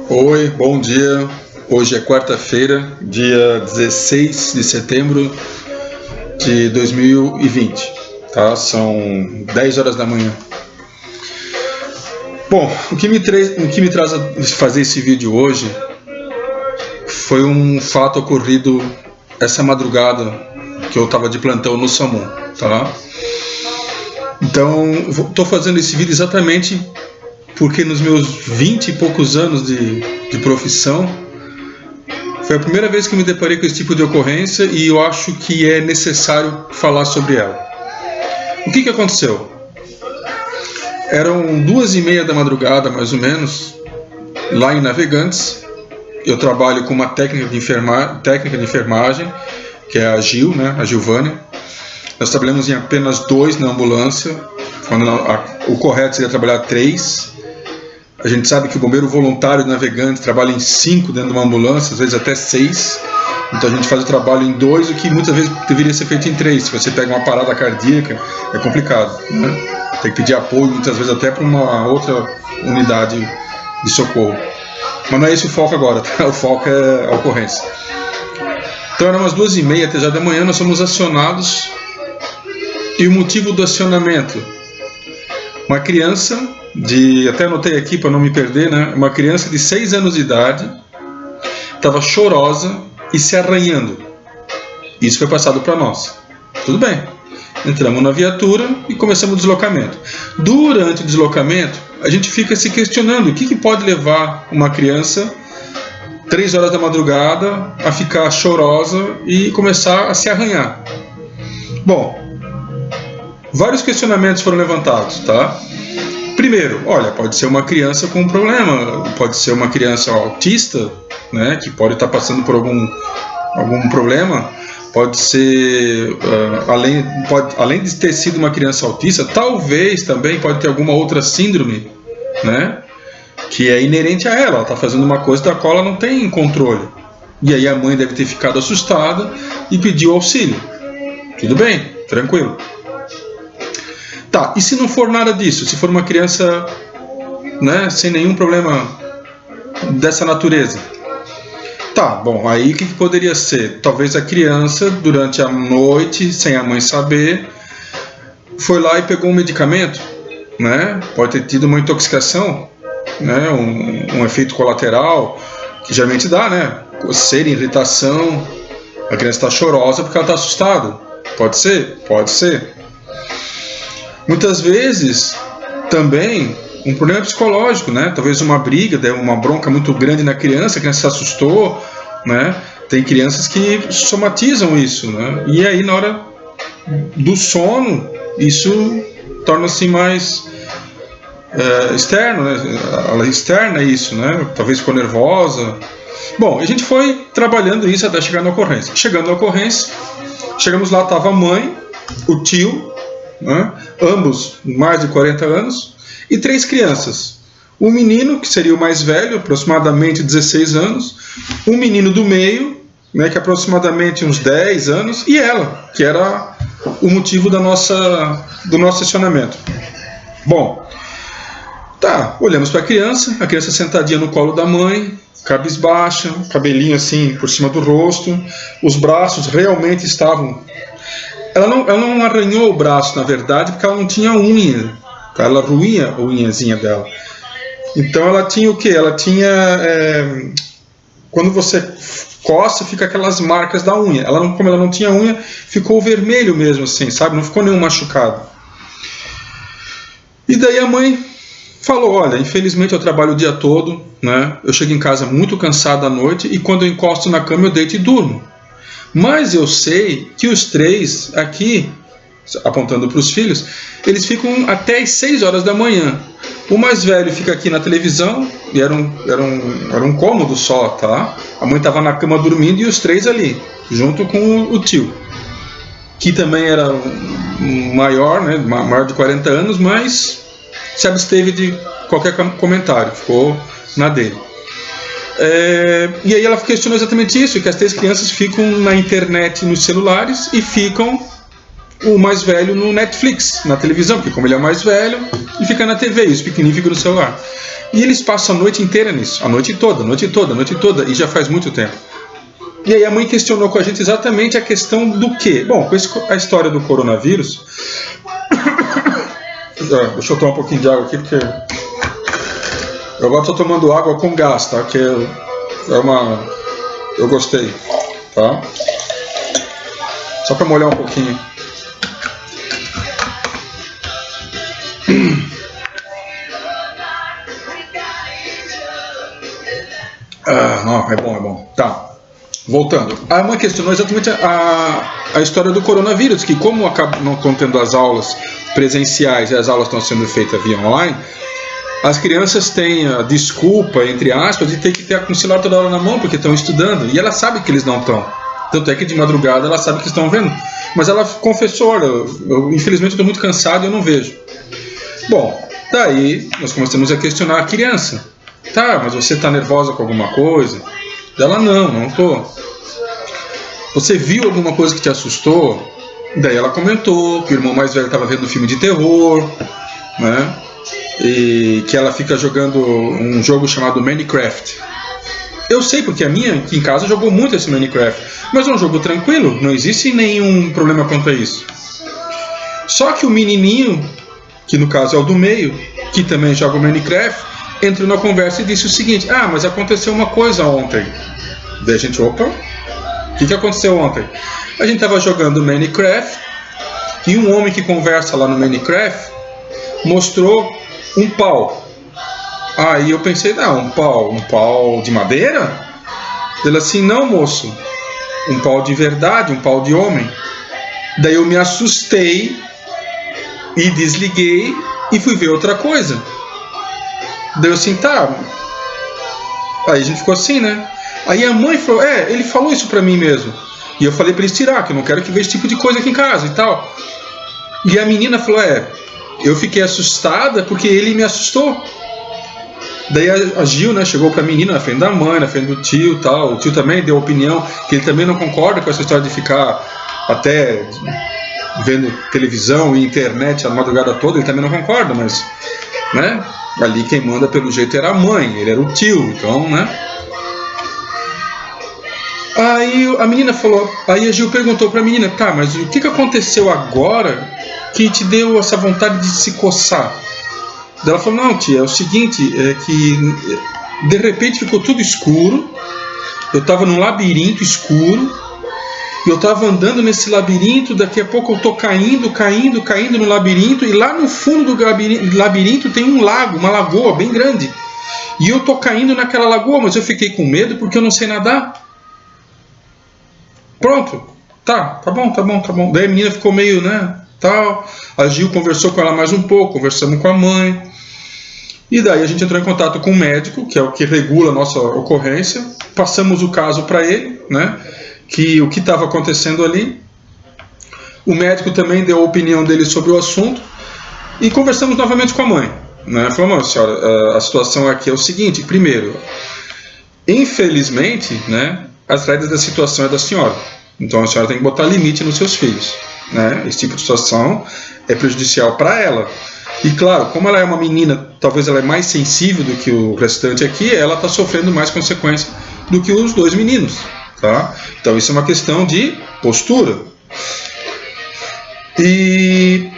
Oi, bom dia. Hoje é quarta-feira, dia 16 de setembro de 2020, tá? São 10 horas da manhã. Bom, o que me traz a fazer esse vídeo hoje foi um fato ocorrido essa madrugada que eu estava de plantão no SAMU, tá? Então, estou fazendo esse vídeo exatamente porque nos meus 20 e poucos anos de profissão, foi a primeira vez que eu me deparei com esse tipo de ocorrência e eu acho que é necessário falar sobre ela. O que aconteceu? Eram 2h30 da madrugada, mais ou menos, lá em Navegantes. Eu trabalho com uma técnica de enfermagem, que é a Gil, né, a Gilvânia. Nós trabalhamos em apenas 2 na ambulância, quando o correto seria trabalhar 3. A gente sabe que o bombeiro voluntário de Navegantes trabalha em 5 dentro de uma ambulância, às vezes até 6. Então a gente faz o trabalho em 2, o que muitas vezes deveria ser feito em 3. Se você pega uma parada cardíaca, é complicado, né? Tem que pedir apoio, muitas vezes até para uma outra unidade de socorro. Mas não é esse o foco agora, tá? O foco é a ocorrência. Então eram umas 2h30 até já da manhã, nós fomos acionados. E o motivo do acionamento? Uma criança até anotei aqui para não me perder, né? Uma criança de 6 anos de idade estava chorosa e se arranhando. Isso foi passado para nós. Tudo bem. Entramos na viatura e começamos o deslocamento. Durante o deslocamento, a gente fica se questionando o que pode levar uma criança 3 horas da madrugada a ficar chorosa e começar a se arranhar. Bom, vários questionamentos foram levantados, tá? Primeiro, olha, pode ser uma criança com um problema, pode ser uma criança autista, né, que pode estar passando por algum problema, pode ser, além de ter sido uma criança autista, talvez também pode ter alguma outra síndrome, né, que é inerente a ela está fazendo uma coisa da qual ela não tem controle. E aí a mãe deve ter ficado assustada e pediu auxílio. Tudo bem, tranquilo. Tá, e se não for nada disso? Se for uma criança, né, sem nenhum problema dessa natureza? Tá, bom, aí o que poderia ser? Talvez a criança, durante a noite, sem a mãe saber, foi lá e pegou um medicamento, né? Pode ter tido uma intoxicação, né? Um efeito colateral, que geralmente dá, né? Coceira, irritação, a criança está chorosa porque ela está assustada. Pode ser? Pode ser. Muitas vezes, também, um problema psicológico, né? Talvez uma briga, deu uma bronca muito grande na criança, a criança se assustou, né? Tem crianças que somatizam isso, né? E aí, na hora do sono, isso torna-se mais externo, né? Ela externa isso, né? Talvez ficou nervosa. Bom, a gente foi trabalhando isso até chegar na ocorrência. Chegando na ocorrência, chegamos lá, estava a mãe, o tio, né? Ambos mais de 40 anos, e 3 crianças. Um menino, que seria o mais velho, aproximadamente 16 anos, um menino do meio, né, que é aproximadamente uns 10 anos, e ela, que era o motivo do nosso acionamento. Bom, tá, olhamos para a criança sentadinha no colo da mãe, cabisbaixa, cabelinho assim por cima do rosto, os braços realmente estavam... Ela não arranhou o braço, na verdade, porque ela não tinha unha. Tá? Ela ruía a unhazinha dela. Então ela tinha o quê? Ela tinha... quando você coça, fica aquelas marcas da unha. Como ela não tinha unha, ficou vermelho mesmo, assim, sabe? Não ficou nenhum machucado. E daí a mãe falou, olha, infelizmente eu trabalho o dia todo, né? Eu chego em casa muito cansado à noite e quando eu encosto na cama eu deito e durmo. Mas eu sei que os 3 aqui, apontando para os filhos, eles ficam até as 6 horas da manhã. O mais velho fica aqui na televisão, e era um cômodo só, tá? A mãe estava na cama dormindo e os 3 ali, junto com o tio, que também era maior, né? Maior de 40 anos, mas se absteve de qualquer comentário, ficou na dele. E aí ela questionou exatamente isso, que as 3 crianças ficam na internet nos celulares e ficam o mais velho no Netflix, na televisão, porque como ele é o mais velho, ele fica na TV, e os pequenininhos ficam no celular. E eles passam a noite inteira nisso, a noite toda, e já faz muito tempo. E aí a mãe questionou com a gente exatamente a questão do quê? Bom, com a história do coronavírus... Deixa eu tomar um pouquinho de água aqui, porque eu agora estou tomando água com gás, tá? Que eu gostei, tá? Só para molhar um pouquinho. Não, é bom. Tá. Voltando. A mãe questionou exatamente a história do coronavírus, que como não estão tendo as aulas presenciais e as aulas estão sendo feitas via online, as crianças têm a desculpa, entre aspas, de ter que ter com o celular toda hora na mão, porque estão estudando, e ela sabe que eles não estão. Tanto é que de madrugada ela sabe que estão vendo. Mas ela confessou, olha, eu infelizmente estou muito cansado e eu não vejo. Bom, daí nós começamos a questionar a criança. Tá, mas você está nervosa com alguma coisa? Ela, não estou. Você viu alguma coisa que te assustou? Daí ela comentou que o irmão mais velho estava vendo filme de terror, né? E que ela fica jogando um jogo chamado Minecraft. Eu sei, porque a minha aqui em casa jogou muito esse Minecraft, mas é um jogo tranquilo, não existe nenhum problema quanto a isso. Só que o menininho, que no caso é o do meio, que também joga o Minecraft, entrou na conversa e disse o seguinte: mas aconteceu uma coisa ontem. Daí a gente, opa, o que aconteceu ontem? A gente estava jogando Minecraft e um homem que conversa lá no Minecraft mostrou um pau. Aí eu pensei, um pau de madeira? Ele assim, não, moço, um pau de verdade, um pau de homem. Daí eu me assustei e desliguei e fui ver outra coisa. Daí eu assim, tá. Aí a gente ficou assim, né? Aí a mãe falou, ele falou isso pra mim mesmo. E eu falei pra eles tirar, que eu não quero que veja esse tipo de coisa aqui em casa e tal. E a menina falou, eu fiquei assustada porque ele me assustou. Daí a Gil, né, chegou pra menina na frente da mãe, na frente do tio e tal. O tio também deu opinião, que ele também não concorda com essa história de ficar até vendo televisão e internet a madrugada toda. Ele também não concorda, mas, né, ali quem manda pelo jeito era a mãe, ele era o tio, então, né. Aí a menina falou, aí a Gil perguntou pra menina, tá, mas o que aconteceu agora que te deu essa vontade de se coçar? Ela falou, não, tia, é o seguinte, é que de repente ficou tudo escuro, eu estava num labirinto escuro, e eu estava andando nesse labirinto, daqui a pouco eu estou caindo no labirinto, e lá no fundo do labirinto tem um lago, uma lagoa bem grande, e eu estou caindo naquela lagoa, mas eu fiquei com medo porque eu não sei nadar. Pronto, tá bom. Daí a menina ficou meio, né, tal. A Gil conversou com ela mais um pouco, conversamos com a mãe. E daí a gente entrou em contato com o médico, que é o que regula a nossa ocorrência. Passamos o caso para ele, né, que o que estava acontecendo ali. O médico também deu a opinião dele sobre o assunto. E conversamos novamente com a mãe, né. Falamos, senhora, a situação aqui é o seguinte. Primeiro, infelizmente, né, as regras da situação é da senhora. Então a senhora tem que botar limite nos seus filhos, né? Esse tipo de situação é prejudicial para ela. E claro, como ela é uma menina, talvez ela é mais sensível do que o restante aqui, ela está sofrendo mais consequência do que os dois meninos, tá? Então isso é uma questão de postura. E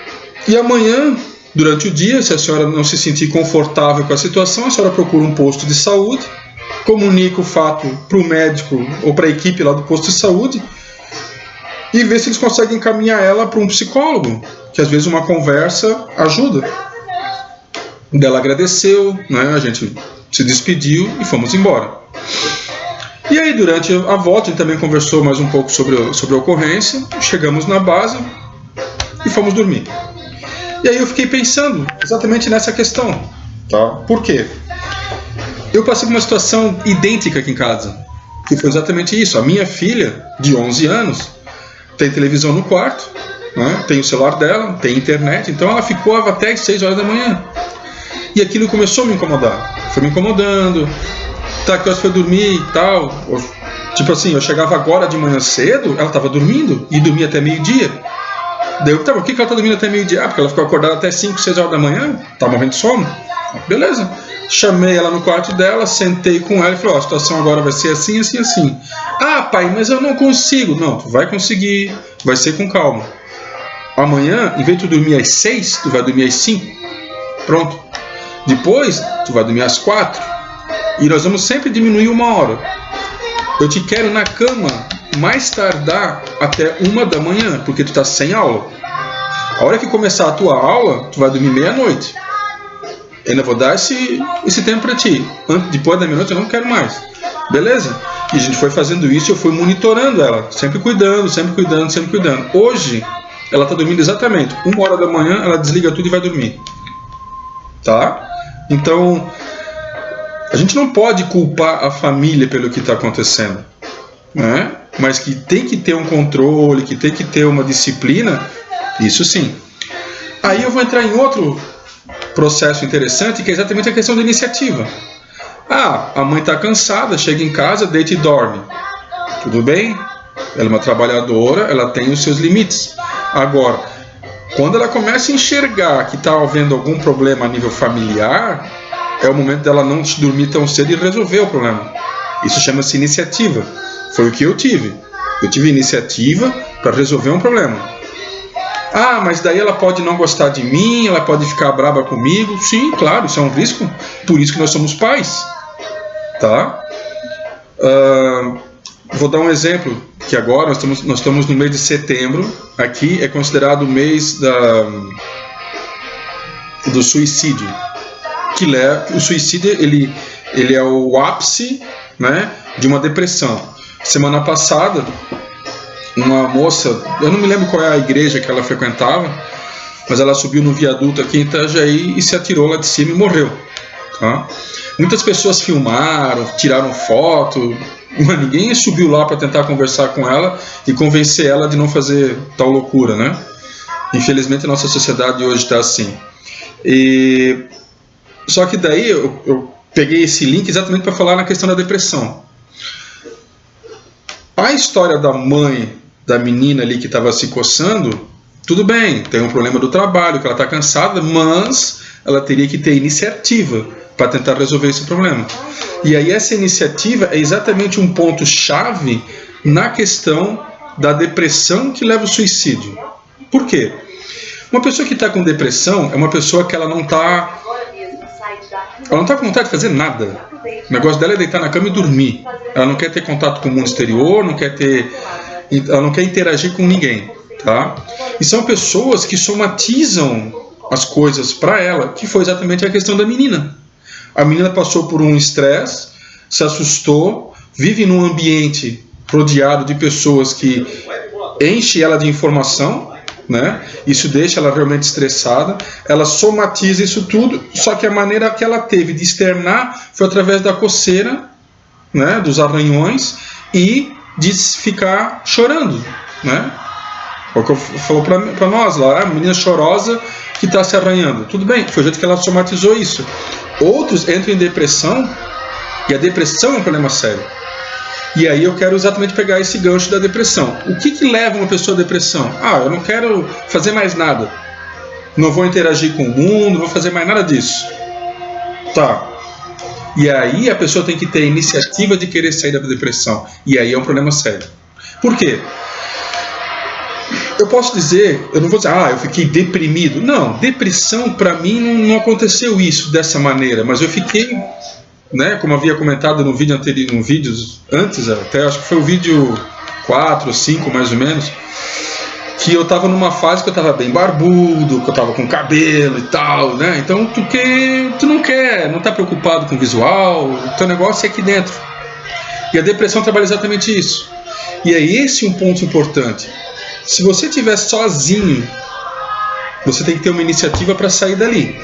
amanhã, durante o dia, se a senhora não se sentir confortável com a situação, a senhora procura um posto de saúde, comunica o fato para o médico ou para a equipe lá do posto de saúde e vê se eles conseguem encaminhar ela para um psicólogo, que às vezes uma conversa ajuda. Ela agradeceu, né? A gente se despediu e fomos embora. E aí durante a volta a gente também conversou mais um pouco sobre a ocorrência, chegamos na base e fomos dormir. E aí eu fiquei pensando exatamente nessa questão, tá? Por quê? Eu passei por uma situação idêntica aqui em casa, que foi exatamente isso. A minha filha, de 11 anos, tem televisão no quarto, né? Tem o celular dela, tem internet, então ela ficou até as 6 horas da manhã. E aquilo começou a me incomodar. Foi me incomodando, tá, que horas foi dormir e tal. Tipo assim, eu chegava agora de manhã cedo, ela estava dormindo, e dormia até meio-dia. Daí eu, tá, por que ela tá dormindo até meio-dia? Porque ela ficou acordada até 5, 6 horas da manhã, tá morrendo de sono. Beleza. Chamei ela no quarto dela, sentei com ela e falei, a situação agora vai ser assim, assim, assim. Ah, pai, mas eu não consigo. Não, tu vai conseguir, vai ser com calma. Amanhã, em vez de tu dormir às 6, tu vai dormir às 5. Pronto. Depois, tu vai dormir às 4. E nós vamos sempre diminuir 1 hora. Eu te quero na cama mais tardar até 1 da manhã, porque tu tá sem aula. A hora que começar a tua aula, tu vai dormir meia-noite. Eu ainda vou dar esse tempo para ti. Depois da meia-noite eu não quero mais. Beleza? E a gente foi fazendo isso e eu fui monitorando ela. Sempre cuidando, sempre cuidando, sempre cuidando. Hoje, ela está dormindo exatamente 1 hora da manhã, ela desliga tudo e vai dormir. Tá? Então, a gente não pode culpar a família pelo que está acontecendo. Né? Mas que tem que ter um controle, que tem que ter uma disciplina, isso sim. Aí eu vou entrar em outro processo interessante, que é exatamente a questão da iniciativa. Ah, a mãe está cansada, chega em casa, deita e dorme. Tudo bem? Ela é uma trabalhadora, ela tem os seus limites. Agora, quando ela começa a enxergar que está havendo algum problema a nível familiar, é o momento dela não dormir tão cedo e resolver o problema. Isso chama-se iniciativa. Foi o que eu tive. Eu tive iniciativa para resolver um problema. Ah, mas daí ela pode não gostar de mim, ela pode ficar brava comigo. Sim, claro, isso é um risco. Por isso que nós somos pais. Tá? Vou dar um exemplo, que agora nós estamos no mês de setembro. Aqui é considerado o mês do suicídio. O suicídio ele é o ápice, né, de uma depressão. Semana passada, uma moça, eu não me lembro qual é a igreja que ela frequentava, mas ela subiu no viaduto aqui em Itajaí e se atirou lá de cima e morreu. Tá? Muitas pessoas filmaram, tiraram foto, mas ninguém subiu lá para tentar conversar com ela e convencer ela de não fazer tal loucura, né? Infelizmente a nossa sociedade hoje está assim. Só que daí eu peguei esse link exatamente para falar na questão da depressão. A história da mãe da menina ali que estava se coçando, tudo bem, tem um problema do trabalho, que ela está cansada, mas ela teria que ter iniciativa para tentar resolver esse problema. E aí essa iniciativa é exatamente um ponto-chave na questão da depressão que leva ao suicídio. Por quê? Uma pessoa que está com depressão é uma pessoa que ela não está com vontade de fazer nada. O negócio dela é deitar na cama e dormir. Ela não quer ter contato com o mundo exterior, ela não quer interagir com ninguém. Tá? E são pessoas que somatizam as coisas para ela, que foi exatamente a questão da menina. A menina passou por um estresse, se assustou, vive num ambiente rodeado de pessoas que enchem ela de informação, né? Isso deixa ela realmente estressada, ela somatiza isso tudo, só que a maneira que ela teve de externar foi através da coceira, né? Dos arranhões e de ficar chorando, né? O que falou para nós lá, a menina chorosa que está se arranhando. Tudo bem, foi o jeito que ela somatizou isso. Outros entram em depressão, e a depressão é um problema sério. E aí eu quero exatamente pegar esse gancho da depressão. O que leva uma pessoa à depressão? Ah, eu não quero fazer mais nada. Não vou interagir com o mundo, não vou fazer mais nada disso. Tá. E aí a pessoa tem que ter a iniciativa de querer sair da depressão. E aí é um problema sério. Por quê? Eu posso dizer, eu não vou dizer, eu fiquei deprimido. Não, depressão para mim não aconteceu isso dessa maneira, mas eu fiquei, né, como havia comentado no vídeo anterior, no vídeos antes, até acho que foi o vídeo 4 ou 5 mais ou menos, que eu estava numa fase que eu estava bem barbudo, que eu estava com cabelo e tal, né? Então tu não está preocupado com o visual, o teu negócio é aqui dentro. E a depressão trabalha exatamente isso. E é esse um ponto importante. Se você estiver sozinho, você tem que ter uma iniciativa para sair dali.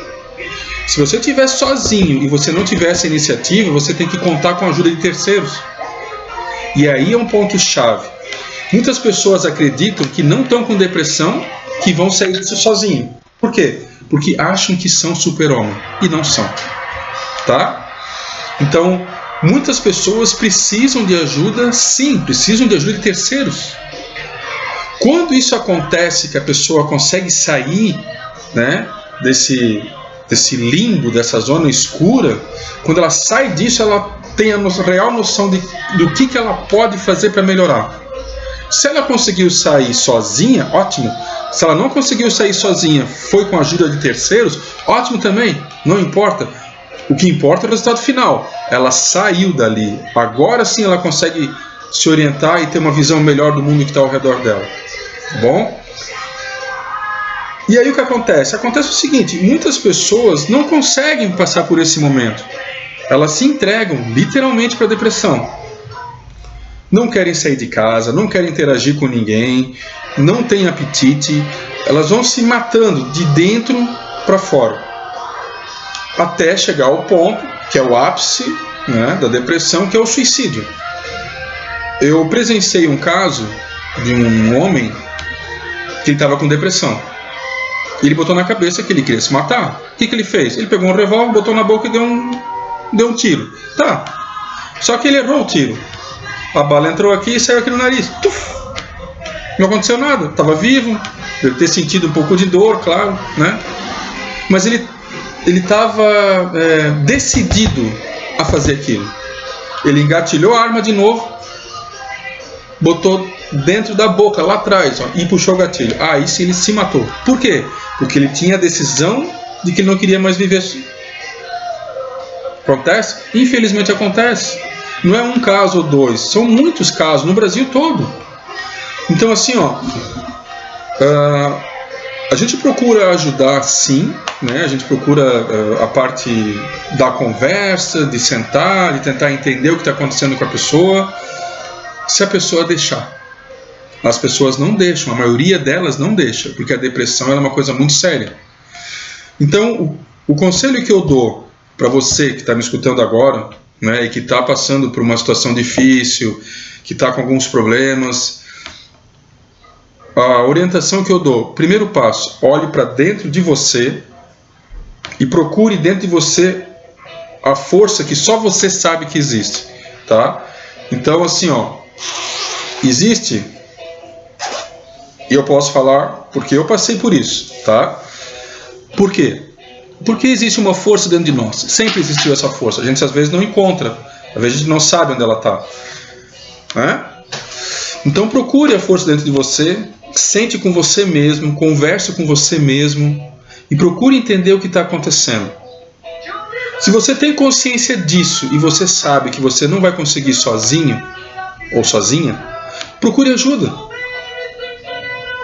Se você estiver sozinho e você não tiver essa iniciativa, você tem que contar com a ajuda de terceiros. E aí é um ponto-chave. Muitas pessoas acreditam que não estão com depressão, que vão sair disso sozinho. Por quê? Porque acham que são super-homem e não são. Tá? Então, muitas pessoas precisam de ajuda, sim, precisam de ajuda de terceiros. Quando isso acontece, que a pessoa consegue sair, né, desse limbo, dessa zona escura, quando ela sai disso, ela tem a real noção do que ela pode fazer para melhorar. Se ela conseguiu sair sozinha, ótimo. Se ela não conseguiu sair sozinha, foi com a ajuda de terceiros, ótimo também, não importa. O que importa é o resultado final. Ela saiu dali. Agora sim ela consegue se orientar e ter uma visão melhor do mundo que está ao redor dela. Tá bom? E aí o que acontece? Acontece o seguinte, muitas pessoas não conseguem passar por esse momento. Elas se entregam literalmente para a depressão. Não querem sair de casa, não querem interagir com ninguém, não têm apetite. Elas vão se matando de dentro para fora. Até chegar ao ponto, que é o ápice, né, da depressão, que é o suicídio. Eu presenciei um caso de um homem que estava com depressão. Ele botou na cabeça que ele queria se matar. O que ele fez? Ele pegou um revólver, botou na boca e deu um tiro. Tá. Só que ele errou o tiro. A bala entrou aqui e saiu aqui no nariz. Tuf! Não aconteceu nada. Estava vivo. Deve ter sentido um pouco de dor, claro, né? Mas ele estava decidido a fazer aquilo. Ele engatilhou a arma de novo, botou dentro da boca, lá atrás, ó, e puxou o gatilho. Aí sim ele se matou. Por quê? Porque ele tinha a decisão de que ele não queria mais viver assim. Acontece? Infelizmente acontece. Não é um caso ou dois, são muitos casos, no Brasil todo. Então assim, ó, a gente procura ajudar sim, né? A gente procura a parte da conversa, de sentar, de tentar entender o que está acontecendo com a pessoa, se a pessoa deixar. As pessoas não deixam, a maioria delas não deixa, porque a depressão é uma coisa muito séria. Então, o conselho que eu dou para você que está me escutando agora, né, e que está passando por uma situação difícil, que está com alguns problemas, a orientação que eu dou, primeiro passo, olhe para dentro de você e procure dentro de você a força que só você sabe que existe, tá? Então, assim, ó, existe, e eu posso falar porque eu passei por isso, tá? Por quê? Porque existe uma força dentro de nós. Sempre existiu essa força. A gente às vezes não encontra. Às vezes a gente não sabe onde ela está, né? Então procure a força dentro de você. Sente com você mesmo. Converse com você mesmo. E procure entender o que está acontecendo. Se você tem consciência disso e você sabe que você não vai conseguir sozinho ou sozinha, procure ajuda.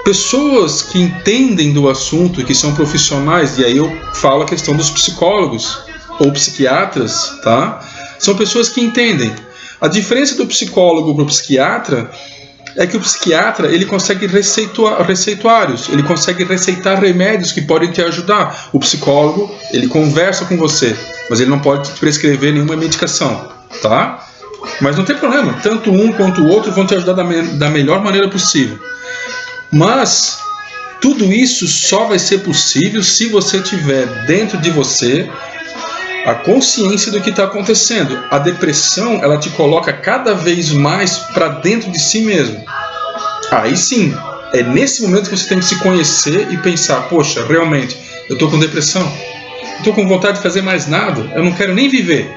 Pessoas que entendem do assunto, que são profissionais, e aí eu falo a questão dos psicólogos ou psiquiatras, tá? São pessoas que entendem. A diferença do psicólogo para o psiquiatra é que o psiquiatra ele consegue receituários, ele consegue receitar remédios que podem te ajudar. O psicólogo ele conversa com você, mas ele não pode te prescrever nenhuma medicação, tá? Mas não tem problema, tanto um quanto o outro vão te ajudar da melhor maneira possível. Mas tudo isso só vai ser possível se você tiver dentro de você a consciência do que está acontecendo. A depressão, ela te coloca cada vez mais para dentro de si mesmo. Aí sim, é nesse momento que você tem que se conhecer e pensar, poxa, realmente, eu estou com depressão, eu estou com vontade de fazer mais nada, eu não quero nem viver.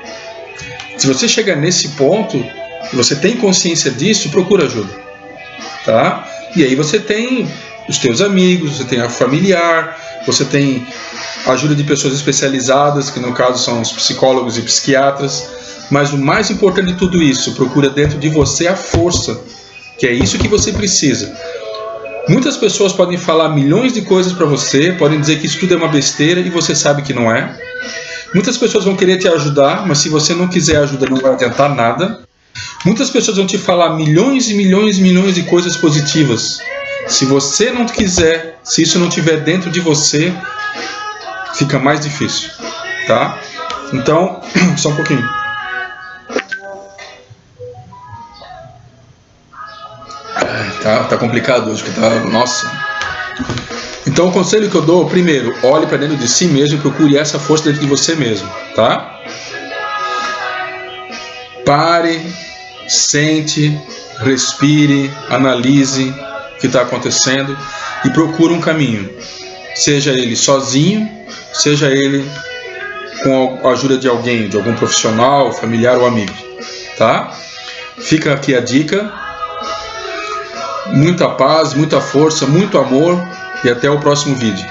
Se você chegar nesse ponto, e você tem consciência disso, procura ajuda, tá? E aí você tem os teus amigos, você tem a familiar, você tem a ajuda de pessoas especializadas, que no caso são os psicólogos e psiquiatras. Mas o mais importante de tudo isso, procura dentro de você a força, que é isso que você precisa. Muitas pessoas podem falar milhões de coisas para você, podem dizer que isso tudo é uma besteira e você sabe que não é. Muitas pessoas vão querer te ajudar, mas se você não quiser ajuda não vai adiantar nada. Muitas pessoas vão te falar milhões e milhões e milhões de coisas positivas. Se você não quiser, se isso não estiver dentro de você, fica mais difícil, tá? Então, só um pouquinho. Tá complicado hoje, porque tá... Nossa. Então, o conselho que eu dou, primeiro, olhe para dentro de si mesmo e procure essa força dentro de você mesmo, tá? Pare, sente, respire, analise, que está acontecendo e procura um caminho, seja ele sozinho, seja ele com a ajuda de alguém, de algum profissional, familiar ou amigo, tá? Fica aqui a dica. Muita paz, muita força, muito amor e até o próximo vídeo.